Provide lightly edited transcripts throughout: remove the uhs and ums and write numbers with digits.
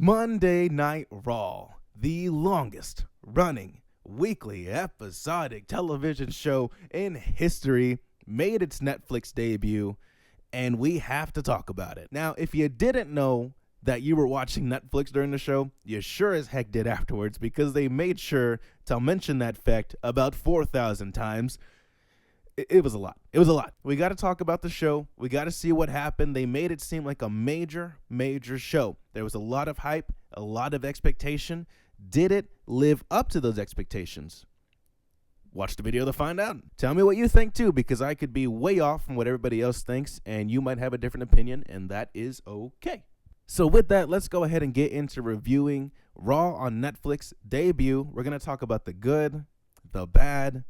Monday Night Raw, the longest running weekly episodic television show in history, made its Netflix debut, and we have to talk about it. Now, if you didn't know that you were watching Netflix during the show, you sure as heck did afterwards, because they made sure to mention that fact about 4,000 times. It was a lot. It was a lot. We got to talk about the show. We got to see what happened. They made it seem like a major show. There was a lot of hype, a lot of expectation. Did it live up to those expectations? Watch the video to find out. Tell me what you think too, because I could be way off from what everybody else thinks, and you might have a different opinion, and that is okay. So with that, let's go ahead and get into reviewing Raw on Netflix debut. We're going to talk about the good, the bad,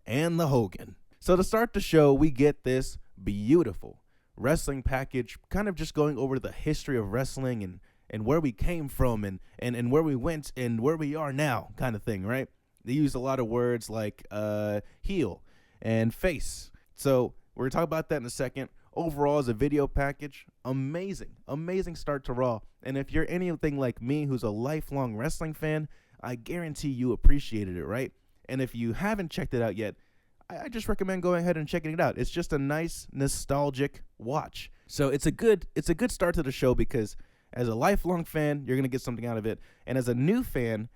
and the Hogan. So to start the show, we get this beautiful wrestling package, kind of just going over the history of wrestling and where we came from and where we went and where we are now kind of thing, right? They use a lot of words like heel and face. So we're going to talk about that in a second. Overall, as a video package, amazing start to Raw. And if you're anything like me who's a lifelong wrestling fan, I guarantee you appreciated it, right? And if you haven't checked it out yet, I just recommend going ahead and checking it out. It's just a nice nostalgic watch. So it's a good start to the show, because as a lifelong fan, you're going to get something out of it. And as a new fan,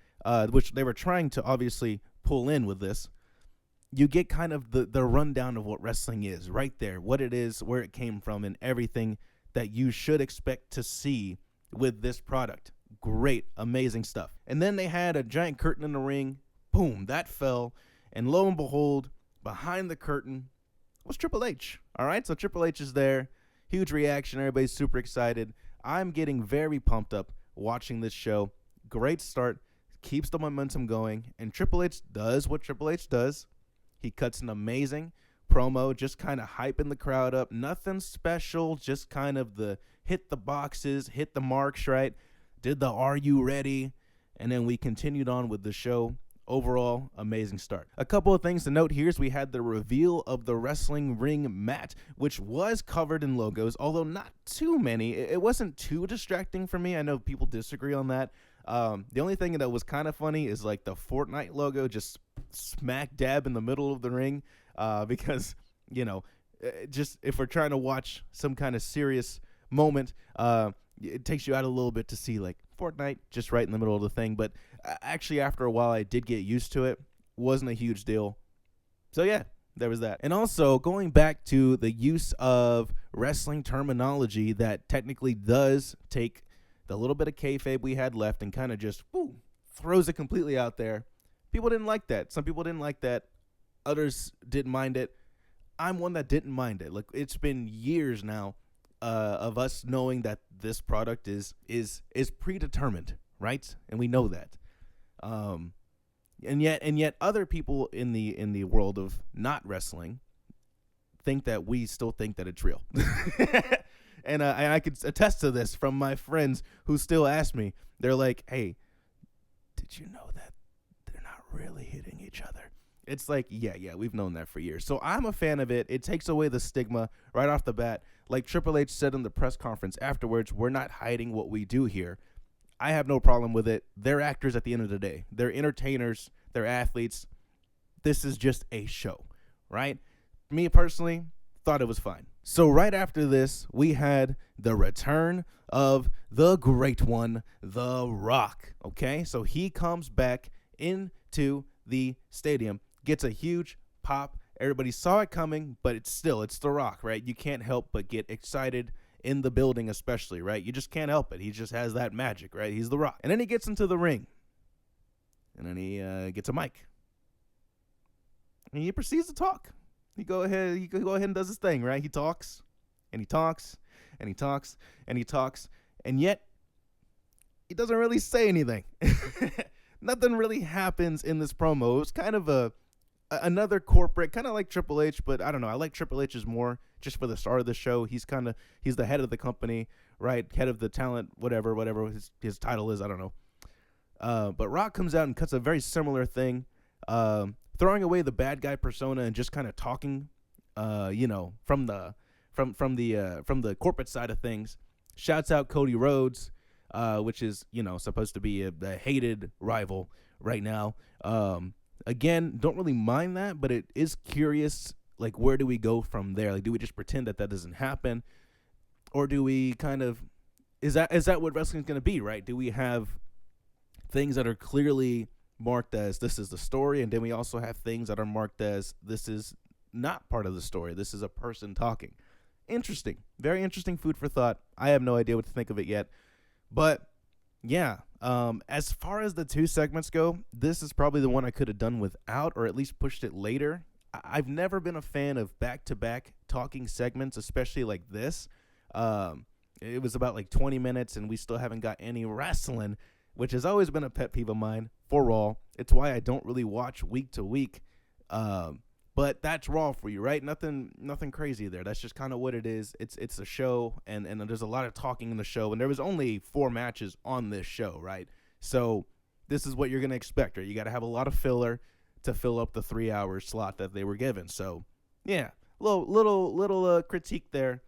which they were trying to obviously pull in with this, you get kind of the rundown of what wrestling is right there, what it is, where it came from, and everything that you should expect to see with this product. Great, amazing stuff. And then they had a giant curtain in the ring. Boom, that fell. And lo and behold, behind the curtain was Triple H. All right, so Triple H is there. Huge reaction. Everybody's super excited. I'm getting very pumped up watching this show. Great start. Keeps the momentum going. And Triple H does what Triple H does. He cuts an amazing promo, just kind of hyping the crowd up. Nothing special, just kind of the hit the boxes, hit the marks, right? Did the "Are you ready?" And then we continued on with the show. Overall, amazing start. A couple of things to note here is we had the reveal of the wrestling ring mat, which was covered in logos, although not too many. It wasn't too distracting for me. I know people disagree on that. The only thing that was kind of funny is like the Fortnite logo just smack dab in the middle of the ring, because, you know, just if we're trying to watch some kind of serious moment, it takes you out a little bit to see like Fortnite just right in the middle of the thing. But actually, after a while, I did get used to it. Wasn't a huge deal. So yeah, there was that. And also, going back to the use of wrestling terminology that technically does take the little bit of kayfabe we had left and kind of just throws it completely out there. People didn't like that. Some people didn't like that. Others didn't mind it. I'm one that didn't mind it. Like, it's been years now of us knowing that this product is predetermined, right? And we know that. And yet other people in the world of not wrestling think that we still think that it's real. And I could attest to this from my friends who still ask me. They're like, "Hey, did you know that they're not really hitting each other?" It's like, yeah, we've known that for years. So I'm a fan of it. It takes away the stigma right off the bat. Like Triple H said in the press conference afterwards, we're not hiding what we do here. I have no problem with it. They're actors at the end of the day. They're entertainers. They're athletes. This is just a show, right? Me personally, thought it was fine. So right after this, we had the return of the great one, The Rock. Okay, so he comes back into the stadium, gets a huge pop. Everybody saw it coming, but it's The Rock, right? You can't help but get excited in the building, especially, right? You just can't help it. He just has that magic, right? He's The Rock. And then he gets into the ring, and then he gets a mic, and he proceeds to talk. He go ahead and does his thing, right? He talks, and he talks, and he talks, and he talks, and yet he doesn't really say anything. Nothing really happens in this promo. It was kind of another corporate, kind of like Triple H, but I don't know. I like Triple H's more just for the start of the show. He's the head of the company, right? Head of the talent, whatever his title is. I don't know. But Rock comes out and cuts a very similar thing, throwing away the bad guy persona and just kind of talking, from the corporate side of things. Shouts out Cody Rhodes. which is, supposed to be a hated rival right now. Again, don't really mind that, but it is curious, like, where do we go from there? Like, do we just pretend that doesn't happen? Or do we kind of, is that what wrestling's going to be, right? Do we have things that are clearly marked as this is the story, and then we also have things that are marked as this is not part of the story, this is a person talking? Interesting. Very interesting food for thought. I have no idea what to think of it yet. But yeah, as far as the 2 segments go, this is probably the one I could have done without, or at least pushed it later. I've never been a fan of back-to-back talking segments, especially like this. It was about like 20 minutes, and we still haven't got any wrestling, which has always been a pet peeve of mine for Raw. It's why I don't really watch week to week. But that's Raw for you, right? Nothing crazy there. That's just kind of what it is. It's a show, and there's a lot of talking in the show, and there was only 4 matches on this show, right? So this is what you're gonna expect, right? You got to have a lot of filler to fill up the 3-hour slot that they were given. So yeah, little critique there,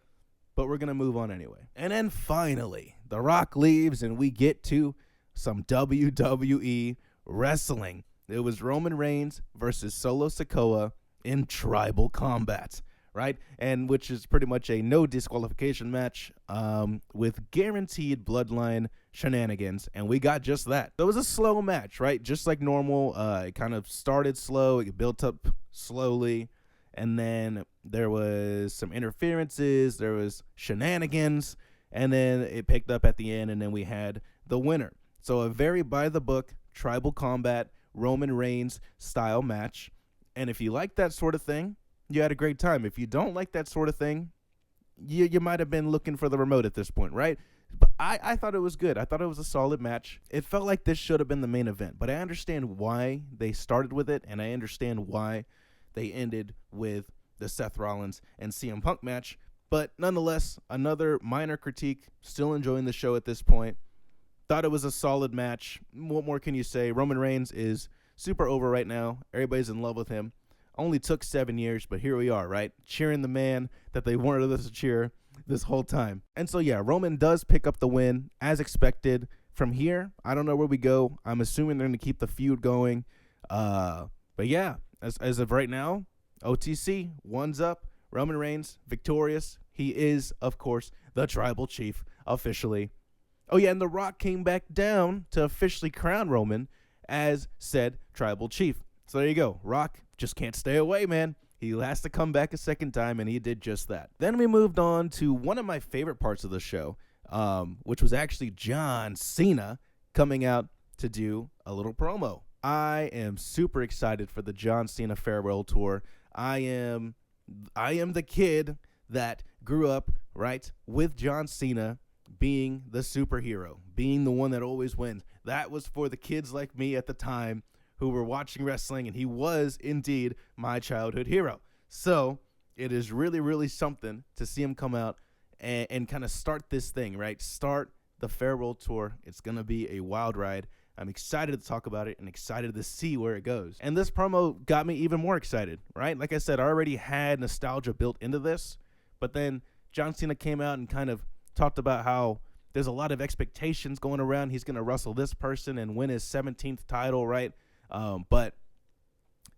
but we're gonna move on anyway. And then finally, The Rock leaves, and we get to some WWE wrestling. It was Roman Reigns versus Solo Sikoa in tribal combat, right? And which is pretty much a no disqualification match with guaranteed bloodline shenanigans, and we got just that. It was a slow match, right? Just like normal. It kind of started slow, it built up slowly, and then there was some interferences, there was shenanigans, and then it picked up at the end, and then we had the winner. So a very by-the-book tribal combat Roman Reigns style match. And if you like that sort of thing, you had a great time. If you don't like that sort of thing, you might have been looking for the remote at this point, right? But I thought it was good. I thought it was a solid match. It felt like this should have been the main event, but I understand why they started with it, and I understand why they ended with the Seth Rollins and CM Punk match. But nonetheless, another minor critique. Still enjoying the show at this point. Thought it was a solid match. What more can you say? Roman Reigns is super over right now. Everybody's in love with him. Only took 7 years, but here we are, right? Cheering the man that they wanted us to cheer this whole time. And so, yeah, Roman does pick up the win as expected. From here, I don't know where we go. I'm assuming they're going to keep the feud going. But yeah, as of right now, OTC, one's up. Roman Reigns, victorious. He is, of course, the tribal chief officially. Oh, yeah, and The Rock came back down to officially crown Roman as said tribal chief. So there you go. Rock just can't stay away, man. He has to come back a second time, and he did just that. Then we moved on to one of my favorite parts of the show, which was actually John Cena coming out to do a little promo. I am super excited for the John Cena farewell tour. I am the kid that grew up, right, with John Cena being the superhero, being the one that always wins. That was for the kids like me at the time who were watching wrestling, and he was indeed my childhood hero. So it is really, really something to see him come out and kind of start this thing, right? Start the farewell tour. It's going to be a wild ride. I'm excited to talk about it and excited to see where it goes. And this promo got me even more excited, right? Like I said, I already had nostalgia built into this, but then John Cena came out and kind of talked about how there's a lot of expectations going around. He's going to wrestle this person and win his 17th title, right? But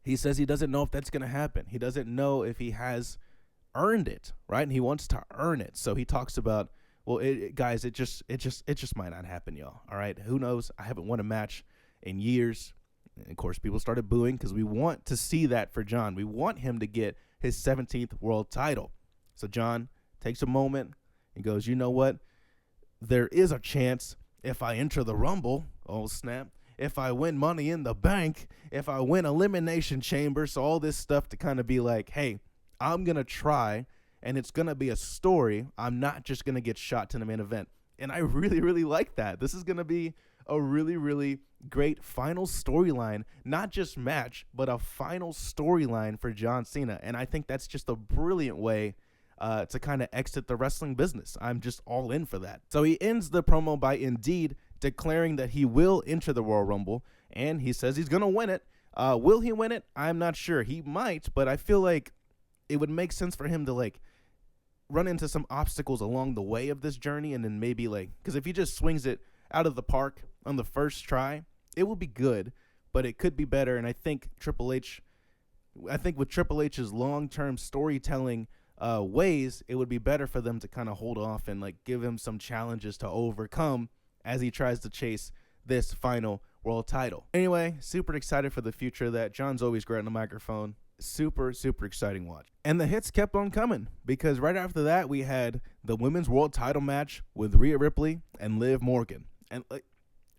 he says he doesn't know if that's going to happen. He doesn't know if he has earned it, right? And he wants to earn it. So he talks about, well, guys, it just might not happen, y'all. All right, who knows? I haven't won a match in years. And of course, people started booing because we want to see that for John. We want him to get his 17th world title. So John takes a moment and goes, you know what? There is a chance if I enter the Rumble, oh snap, if I win Money in the Bank, if I win Elimination Chamber, so all this stuff to kind of be like, hey, I'm going to try, and it's going to be a story. I'm not just going to get shot to the main event. And I really, really like that. This is going to be a really, really great final storyline, not just match, but a final storyline for John Cena. And I think that's just a brilliant way to kind of exit the wrestling business. I'm just all in for that. So he ends the promo by indeed declaring that he will enter the Royal Rumble, and he says he's going to win it. Will he win it? I'm not sure. He might, but I feel like it would make sense for him to like run into some obstacles along the way of this journey, and then maybe like, because if he just swings it out of the park on the first try, it will be good, but it could be better. And I think with Triple H's long-term storytelling ways, it would be better for them to kind of hold off and like give him some challenges to overcome as he tries to chase this final world title. Anyway, super excited for the future of that. John's always great on the microphone. Super, super exciting watch. And the hits kept on coming, because right after that, we had the women's world title match with Rhea Ripley and Liv Morgan. And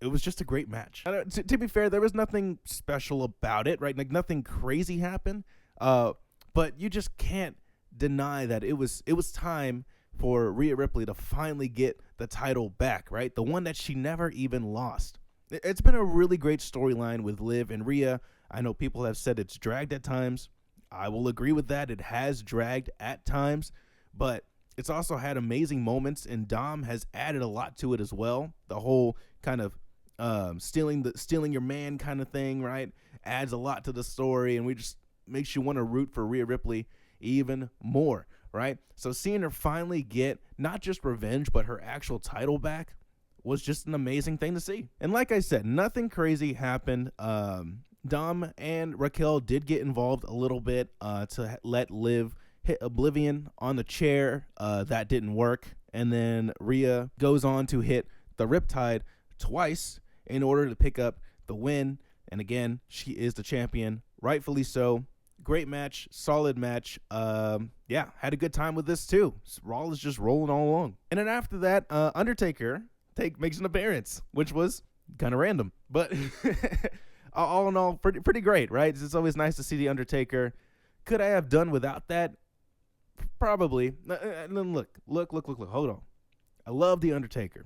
it was just a great match. To be fair, there was nothing special about it, right? Like nothing crazy happened. But you just can't deny that it was time for Rhea Ripley to finally get the title back, right? The one that she never even lost. It's been a really great storyline with Liv and Rhea. I know people have said it's dragged at times. I will agree with that. It has dragged at times, but it's also had amazing moments, and Dom has added a lot to it as well. The whole kind of stealing your man kind of thing, right? Adds a lot to the story, and we just makes you want to root for Rhea Ripley even more, right? So seeing her finally get not just revenge, but her actual title back was just an amazing thing to see. And like I said, nothing crazy happened. Dom and Raquel did get involved a little bit to let Liv hit Oblivion on the chair. That didn't work. And then Rhea goes on to hit the Riptide twice in order to pick up the win. And again, she is the champion, rightfully so. Great match, solid match. Yeah, had a good time with this too. Raw is just rolling all along. And then after that, Undertaker makes an appearance, which was kind of random, but all in all, pretty great, right? It's always nice to see the Undertaker. Could I have done without that? Probably. And then look. Hold on. I love the Undertaker,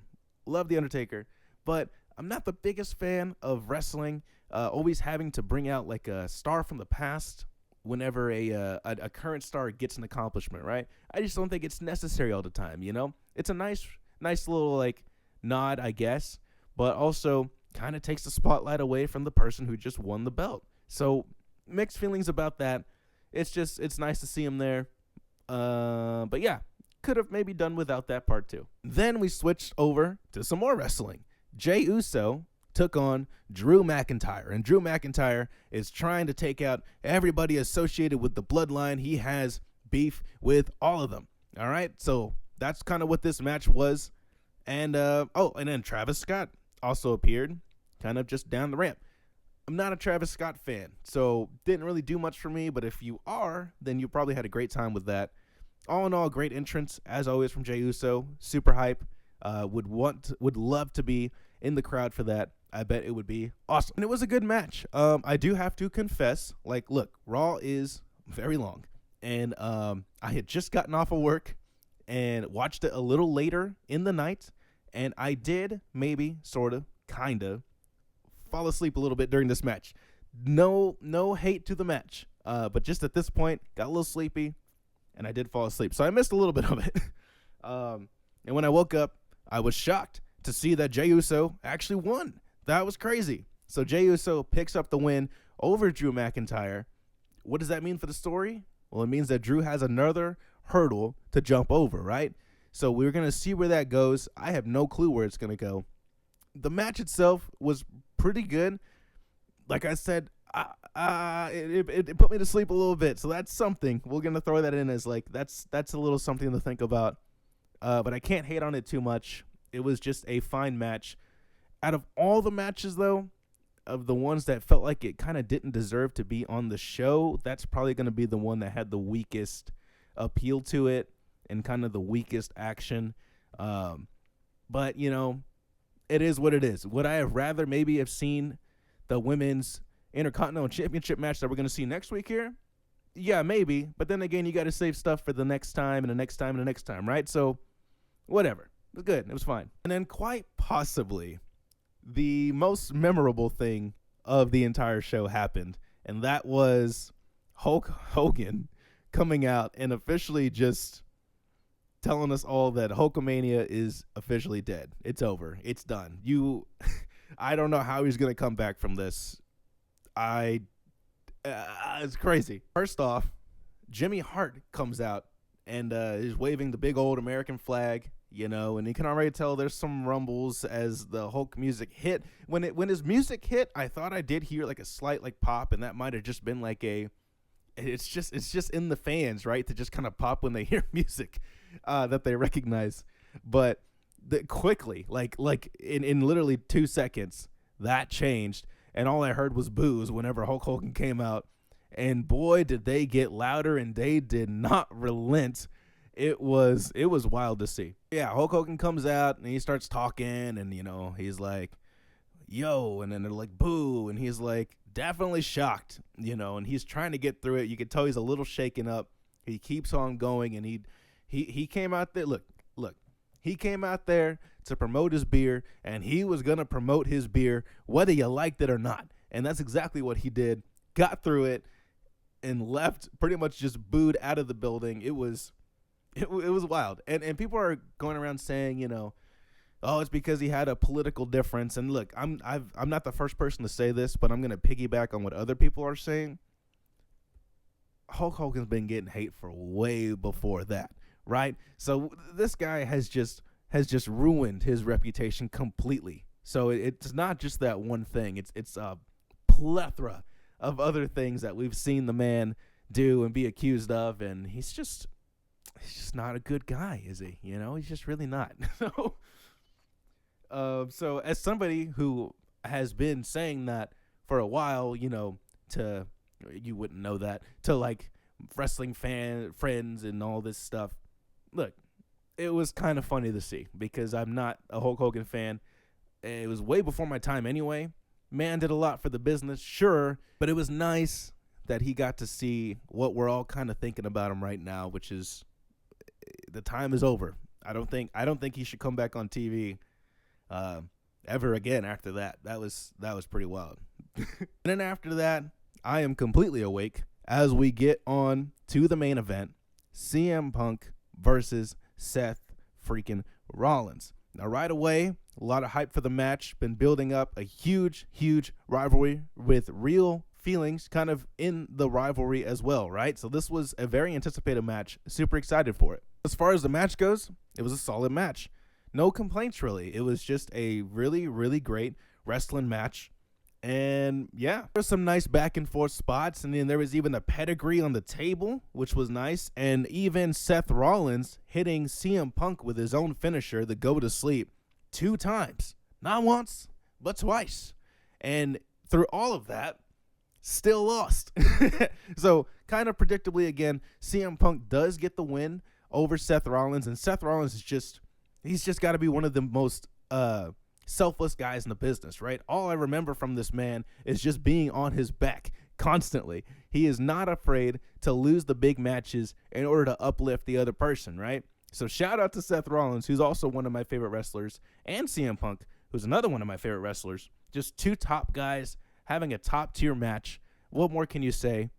but I'm not the biggest fan of wrestling. Always having to bring out like a star from the past whenever a current star gets an accomplishment, right? I just don't think it's necessary all the time. You know, it's a nice little like nod, I guess, but also kind of takes the spotlight away from the person who just won the belt. So mixed feelings about that. It's nice to see him there. But yeah, could have maybe done without that part too. Then we switched over to some more wrestling. Jey Uso took on Drew McIntyre, and Drew McIntyre is trying to take out everybody associated with the bloodline. He has beef with all of them. All right, so that's kind of what this match was. And and then Travis Scott also appeared, kind of just down the ramp. I'm not a Travis Scott fan, so didn't really do much for me, but if you are, then you probably had a great time with that. All in all, great entrance, as always, from Jey Uso. Super hype. Would love to be in the crowd for that. I bet it would be awesome. And it was a good match. I do have to confess, like, look, Raw is very long, and I had just gotten off of work and watched it a little later in the night, and I did maybe, sort of, kind of, fall asleep a little bit during this match. No hate to the match, but just at this point, got a little sleepy, and I did fall asleep. So I missed a little bit of it. And when I woke up, I was shocked to see that Jey Uso actually won. That was crazy. So Jey Uso picks up the win over Drew McIntyre. What does that mean for the story? Well, it means that Drew has another hurdle to jump over, right? So we're going to see where that goes. I have no clue where it's going to go. The match itself was pretty good. Like I said, it put me to sleep a little bit. So that's something. We're going to throw that in as like, that's a little something to think about. But I can't hate on it too much. It was just a fine match. Out of all the matches, though, of the ones that felt like it kind of didn't deserve to be on the show, that's probably going to be the one that had the weakest appeal to it and kind of the weakest action. But, you know, it is what it is. Would I have rather maybe have seen the women's Intercontinental Championship match that we're going to see next week here? Yeah, maybe. But then again, you got to save stuff for the next time and the next time and the next time, right? So, whatever. It was good. It was fine. And then quite possibly the most memorable thing of the entire show happened, and that was Hulk Hogan coming out and officially just telling us all that Hulkamania is officially dead. It's over. It's done. I don't know how he's going to come back from this. It's crazy. First off, Jimmy Hart comes out and is waving the big old American flag. and you can already tell there's some rumbles as the Hulk music hit. When his music hit, I thought I did hear like a slight like pop, and that might have just been like it's just in the fans, right, to just kind of pop when they hear music that they recognize. But quickly, like in literally 2 seconds, that changed, and all I heard was boos whenever Hulk Hogan came out. And boy, did they get louder, and they did not relent. It was wild to see. Yeah, Hulk Hogan comes out and he starts talking, and he's like, "Yo," and then they're like, "Boo," and he's like, definitely shocked, and he's trying to get through it. You can tell he's a little shaken up. He keeps on going, and he came out there. Look, he came out there to promote his beer, and he was gonna promote his beer whether you liked it or not, and that's exactly what he did. Got through it and left pretty much just booed out of the building. It was wild, and people are going around saying, oh, it's because he had a political difference. And look, I'm not the first person to say this, but I'm gonna piggyback on what other people are saying. Hulk Hogan's been getting hate for way before that, right? So this guy has just ruined his reputation completely. So it's not just that one thing. It's a plethora of other things that we've seen the man do and be accused of, and he's just not a good guy, is he? He's just really not. So as somebody who has been saying that for a while, to, you wouldn't know that, to like wrestling friends and all this stuff, look, it was kind of funny to see, because I'm not a Hulk Hogan fan. It was way before my time anyway. Man did a lot for the business, sure, but it was nice that he got to see what we're all kind of thinking about him right now, which is the time is over. I don't think he should come back on TV ever again after that. That was pretty wild. And then after that, I am completely awake as we get on to the main event, CM Punk versus Seth freaking Rollins. Now, right away, a lot of hype for the match. Been building up a huge rivalry with real feelings kind of in the rivalry as well, right? So this was a very anticipated match. Super excited for it. As far as the match goes, it was a solid match. No complaints, really. It was just a really, really great wrestling match. And yeah, there's some nice back and forth spots. And then there was even a pedigree on the table, which was nice. And even Seth Rollins hitting CM Punk with his own finisher, the go to sleep, 2 times. Not once, but twice. And through all of that, still lost. So kind of predictably, again, CM Punk does get the win over Seth Rollins. And Seth Rollins he's just got to be one of the most selfless guys in the business, right? All I remember from this man is just being on his back constantly. He is not afraid to lose the big matches in order to uplift the other person, right? So shout out to Seth Rollins, who's also one of my favorite wrestlers, and CM Punk, who's another one of my favorite wrestlers. Just 2 top guys having a top tier match. What more can you say?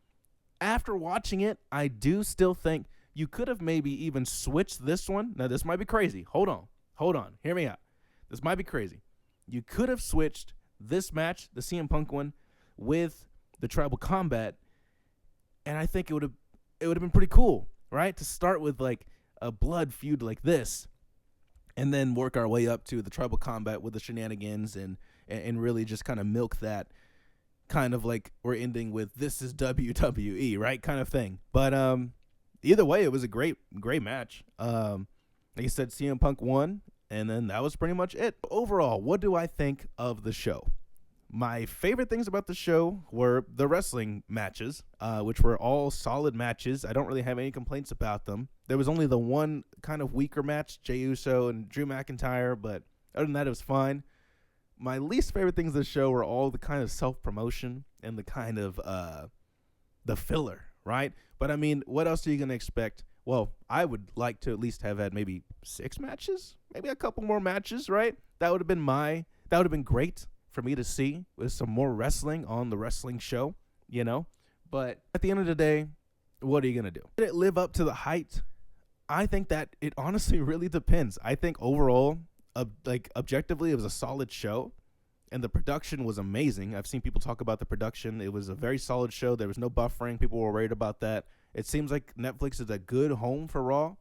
After watching it, I do still think you could have maybe even switched this one. Now, this might be crazy. Hold on. Hear me out. This might be crazy. You could have switched this match, the CM Punk one, with the Tribal Combat, and I think it would have been pretty cool, right? To start with like a blood feud like this, and then work our way up to the Tribal Combat with the shenanigans and really just kind of milk that, kind of like we're ending with "this is WWE," right? Kind of thing. But either way, it was a great match. Like I said, CM Punk won. And then that was pretty much it. Overall, what do I think of the show? My favorite things about the show were the wrestling matches, which were all solid matches. I don't really have any complaints about them. There was only the one kind of weaker match, Jey Uso and Drew McIntyre, but other than that, it was fine. My least favorite things of the show were all the kind of self-promotion and the kind of the filler, right? But I mean, what else are you going to expect? Well, I would like to at least have had maybe 6 matches, maybe a couple more matches, right? That would have been great for me to see with some more wrestling on the wrestling show, But at the end of the day, what are you going to do? Did it live up to the hype? I think that it honestly really depends. I think overall, objectively, it was a solid show, and the production was amazing. I've seen people talk about the production. It was a very solid show. There was no buffering. People were worried about that. It seems like Netflix is a good home for Raw.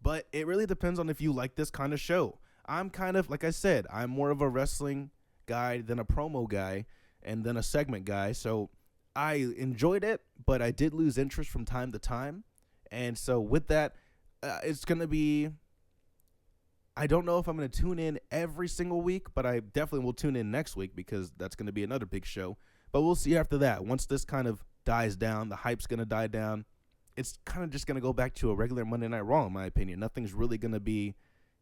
But it really depends on if you like this kind of show. I'm kind of, like I said, I'm more of a wrestling guy than a promo guy and then a segment guy. So I enjoyed it, but I did lose interest from time to time. And so with that, it's going to be, I don't know if I'm going to tune in every single week, but I definitely will tune in next week because that's going to be another big show. But we'll see after that. Once this kind of dies down, the hype's going to die down. It's kind of just going to go back to a regular Monday Night Raw, in my opinion. Nothing's really going to be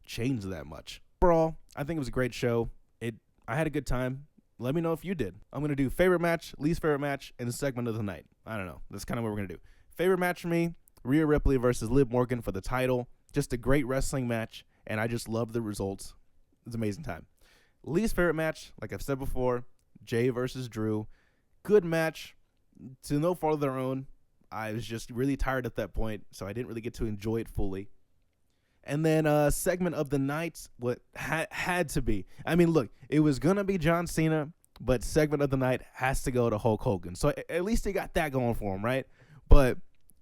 changed that much. Overall, I think it was a great show. I had a good time. Let me know if you did. I'm going to do favorite match, least favorite match, and segment of the night. I don't know. That's kind of what we're going to do. Favorite match for me, Rhea Ripley versus Liv Morgan for the title. Just a great wrestling match, and I just love the results. It's an amazing time. Least favorite match, like I've said before, Jay versus Drew. Good match, to no fault of their own. I was just really tired at that point, so I didn't really get to enjoy it fully. And then segment of the night, what had to be. I mean, look, it was going to be John Cena, but segment of the night has to go to Hulk Hogan. So at least he got that going for him, right? But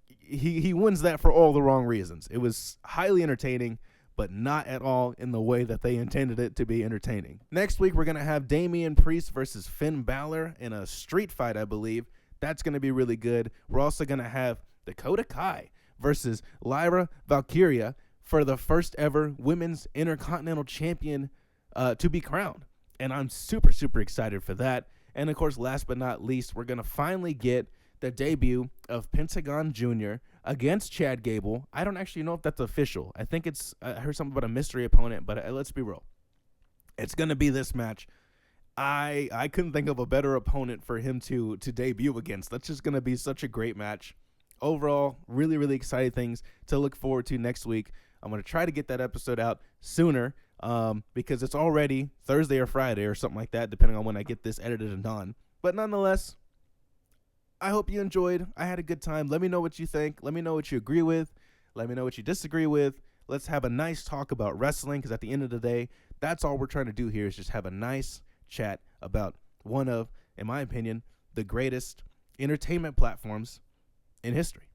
he wins that for all the wrong reasons. It was highly entertaining, but not at all in the way that they intended it to be entertaining. Next week, we're going to have Damian Priest versus Finn Balor in a street fight, I believe. That's going to be really good. We're also going to have Dakota Kai versus Lyra Valkyria for the first ever women's Intercontinental Champion to be crowned. And I'm super, super excited for that. And, of course, last but not least, we're going to finally get the debut of Pentagon Jr. against Chad Gable. I don't actually know if that's official. I think I heard something about a mystery opponent, but let's be real. It's going to be this match. I couldn't think of a better opponent for him to debut against. That's just going to be such a great match. Overall, really, really exciting things to look forward to next week. I'm going to try to get that episode out sooner because it's already Thursday or Friday or something like that, depending on when I get this edited and done. But nonetheless, I hope you enjoyed. I had a good time. Let me know what you think. Let me know what you agree with. Let me know what you disagree with. Let's have a nice talk about wrestling because at the end of the day, that's all we're trying to do here is just have a nice chat about one of, in my opinion, the greatest entertainment platforms in history.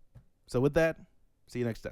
So with that, see you next time.